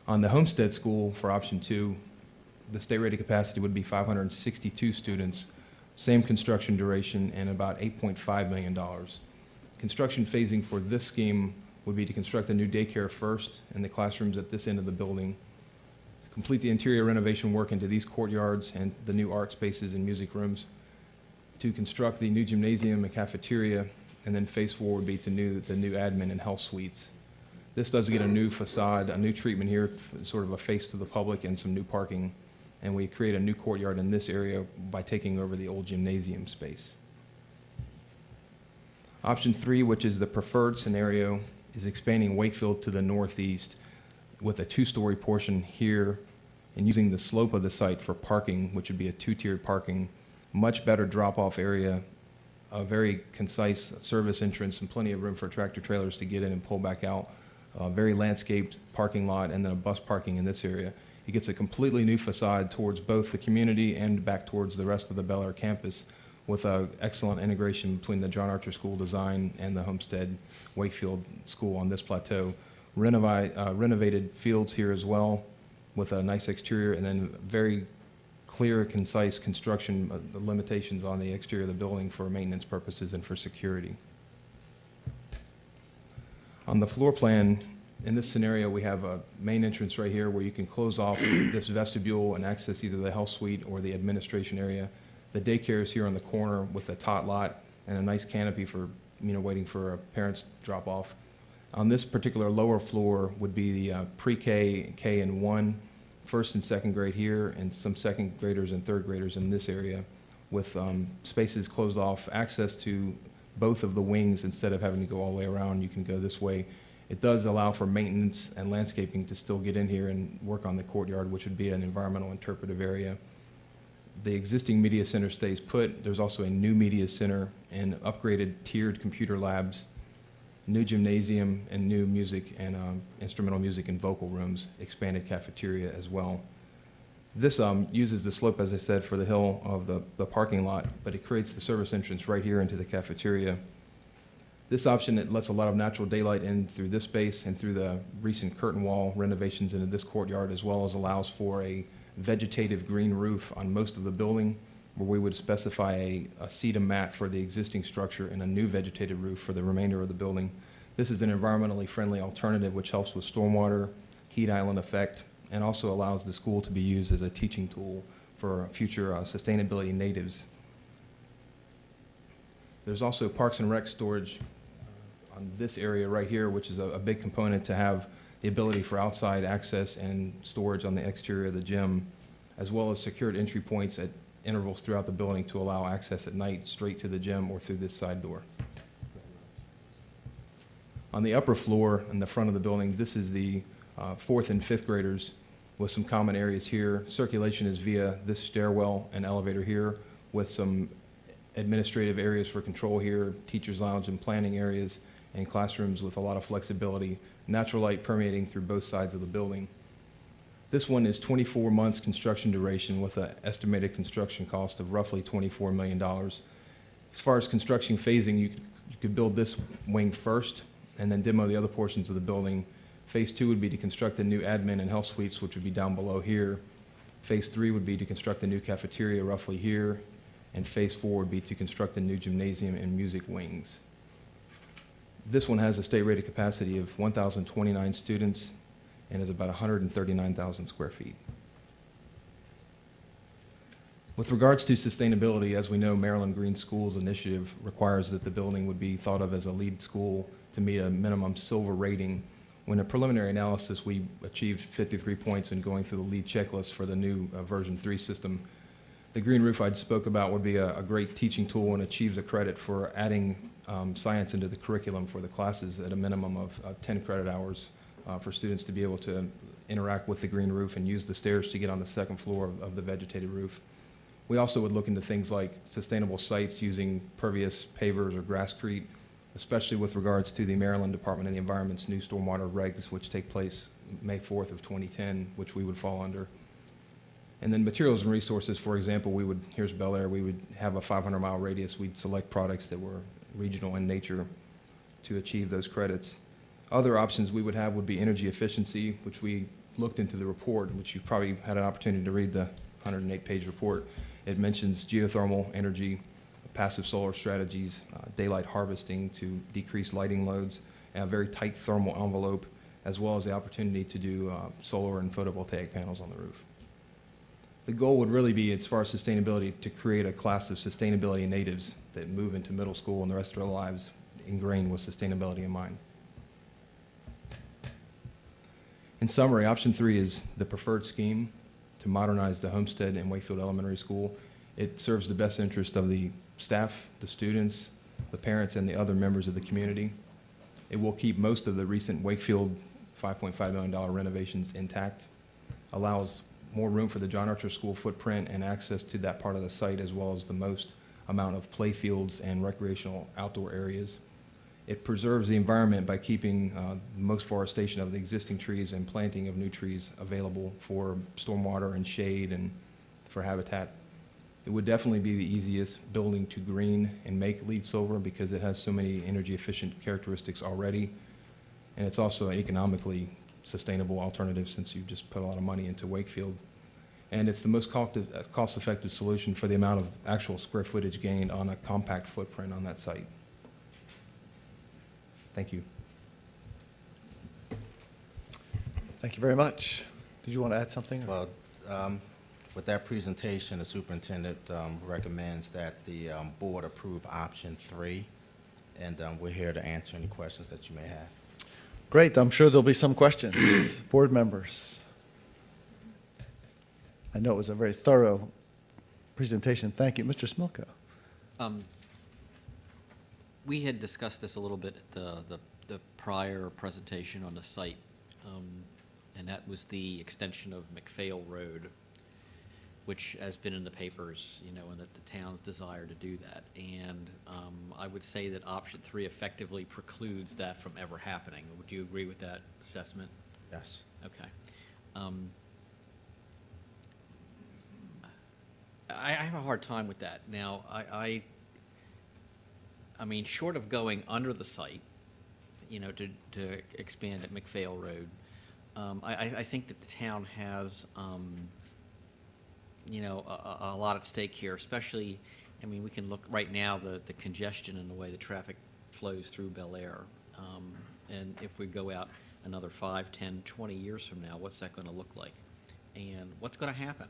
On the Homestead School for option 2, the state rated capacity would be 562 students, same construction duration, and about $8.5 million. Construction phasing for this scheme would be to construct a new daycare first and the classrooms at this end of the building, complete the interior renovation work into these courtyards and the new art spaces and music rooms, to construct the new gymnasium and cafeteria, and then phase 4 would be to the new admin and health suites. This does get a new facade, a new treatment here, sort of a face to the public, and some new parking. And we create a new courtyard in this area by taking over the old gymnasium space. Option 3, which is the preferred scenario, is expanding Wakefield to the northeast with a 2-story portion here and using the slope of the site for parking, which would be a 2-tiered parking, much better drop-off area, a very concise service entrance, and plenty of room for tractor trailers to get in and pull back out, a very landscaped parking lot, and then a bus parking in this area. It gets a completely new facade towards both the community and back towards the rest of the Bel Air campus, with an excellent integration between the John Archer School design and the Homestead Wakefield School on this plateau. Renovated fields here as well, with a nice exterior, and then very clear, concise construction limitations on the exterior of the building for maintenance purposes and for security. On the floor plan, in this scenario, we have a main entrance right here where you can close off this vestibule and access either the health suite or the administration area. The daycare is here on the corner with a tot lot and a nice canopy for, waiting for a parent's drop off. On this particular lower floor would be the pre-K, K and 1, first and second grade here, and some second graders and third graders in this area, with spaces closed off, access to both of the wings instead of having to go all the way around. You can go this way. It does allow for maintenance and landscaping to still get in here and work on the courtyard, which would be an environmental interpretive area. The existing media center stays put. There's also a new media center and upgraded tiered computer labs, new gymnasium, and new music and instrumental music and vocal rooms, expanded cafeteria as well. This uses the slope, as I said, for the hill of the parking lot, but it creates the service entrance right here into the cafeteria. This option, it lets a lot of natural daylight in through this space and through the recent curtain wall renovations into this courtyard, as well as allows for a vegetative green roof on most of the building, where we would specify a sedum mat for the existing structure and a new vegetated roof for the remainder of the building. This is an environmentally friendly alternative which helps with stormwater, heat island effect, and also allows the school to be used as a teaching tool for future sustainability natives. There's also Parks and Rec storage on this area right here, which is a big component to have the ability for outside access and storage on the exterior of the gym, as well as secured entry points at intervals throughout the building to allow access at night straight to the gym or through this side door. On the upper floor in the front of the building, this is the 4th and 5th graders with some common areas here. Circulation is via this stairwell and elevator here, with some administrative areas for control here, teacher's lounge and planning areas, and classrooms with a lot of flexibility, natural light permeating through both sides of the building. This one is 24 months construction duration with an estimated construction cost of roughly $24 million. As far as construction phasing, you could build this wing first and then demo the other portions of the building. Phase 2 would be to construct a new admin and health suites, which would be down below here. Phase 3 would be to construct a new cafeteria roughly here. And phase 4 would be to construct a new gymnasium and music wings. This one has a state rated capacity of 1,029 students and is about 139,000 square feet. With regards to sustainability, as we know, Maryland Green Schools Initiative requires that the building would be thought of as a LEED school to meet a minimum silver rating. When a preliminary analysis, we achieved 53 points in going through the LEED checklist for the new version 3 system. The green roof I spoke about would be a great teaching tool and achieves a credit for adding science into the curriculum for the classes at a minimum of 10 credit hours for students to be able to interact with the green roof and use the stairs to get on the second floor of the vegetated roof. We also would look into things like sustainable sites using pervious pavers or grasscrete, especially with regards to the Maryland Department of the Environment's new stormwater regs, which take place May 4th of 2010, which we would fall under. And then materials and resources, for example, here's Bel Air, we would have a 500-mile radius. We'd select products that were regional in nature to achieve those credits. Other options we would have would be energy efficiency, which we looked into the report, which you've probably had an opportunity to read the 108-page report, it mentions geothermal energy, passive solar strategies, daylight harvesting to decrease lighting loads, and a very tight thermal envelope, as well as the opportunity to do solar and photovoltaic panels on the roof. The goal would really be, as far as sustainability, to create a class of sustainability natives that move into middle school and the rest of their lives ingrained with sustainability in mind. In summary, option 3 is the preferred scheme to modernize the Homestead and Wakefield Elementary School. It serves the best interest of the staff, the students, the parents, and the other members of the community. It will keep most of the recent Wakefield $5.5 million renovations intact, allows more room for the John Archer School footprint and access to that part of the site, as well as the most amount of play fields and recreational outdoor areas. It preserves the environment by keeping most forestation of the existing trees and planting of new trees available for stormwater and shade and for habitat. It would definitely be the easiest building to green and make LEED Silver because it has so many energy efficient characteristics already. And it's also an economically sustainable alternative since you just put a lot of money into Wakefield. And it's the most cost-effective solution for the amount of actual square footage gained on a compact footprint on that site. Thank you. Thank you very much. Did you want to add something? Well, with that presentation, the superintendent recommends that the board approve option 3, and we're here to answer any questions that you may have. Great. I'm sure there'll be some questions. Board members. I know it was a very thorough presentation. Thank you. Mr. Smilko. We had discussed this a little bit at the prior presentation on the site, and that was the extension of McPhail Road, which has been in the papers, you know, and that the town's desire to do that. And I would say that option 3 effectively precludes that from ever happening. Would you agree with that assessment? Yes. Okay. I have a hard time with that. Now, I mean, short of going under the site, you know, to expand at McPhail Road, I think that the town has, you know, a lot at stake here, especially, I mean, we can look right now, the congestion and the way the traffic flows through Bel Air. And if we go out another 5, 10, 20 years from now, what's that going to look like? And what's going to happen?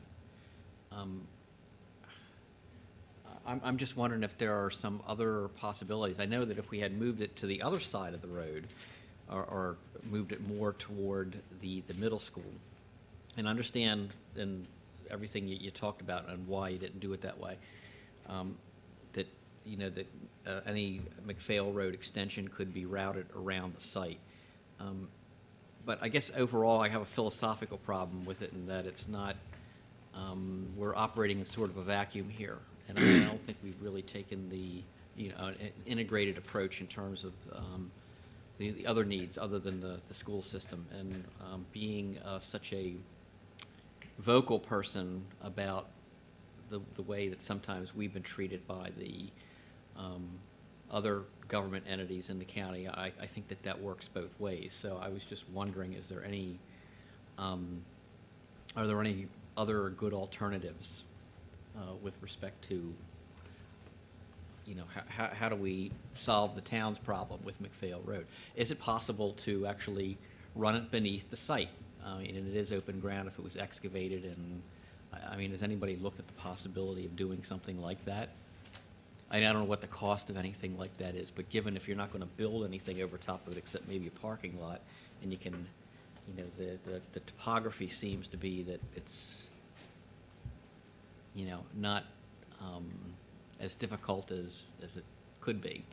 I'm just wondering if there are some other possibilities. I know that if we had moved it to the other side of the road, or moved it more toward the middle school, and understand and everything you talked about and why you didn't do it that way, that, you know, that any McPhail Road extension could be routed around the site. But I guess overall I have a philosophical problem with it in that it's not, we're operating in sort of a vacuum here. And I don't think we've really taken the, you know, an integrated approach in terms of the other needs other than the school system. And being such a vocal person about the way that sometimes we've been treated by the other government entities in the county, I think that works both ways. So I was just wondering, is there any, are there any other good alternatives with respect to, you know, how do we solve the town's problem with McPhail Road? Is it possible to actually run it beneath the site? And it is open ground if it was excavated, and I mean, has anybody looked at the possibility of doing something like that? I don't know what the cost of anything like that is, but given if you're not going to build anything over top of it except maybe a parking lot, and you can, you know, the topography seems to be that it's, you know, not as difficult as it could be.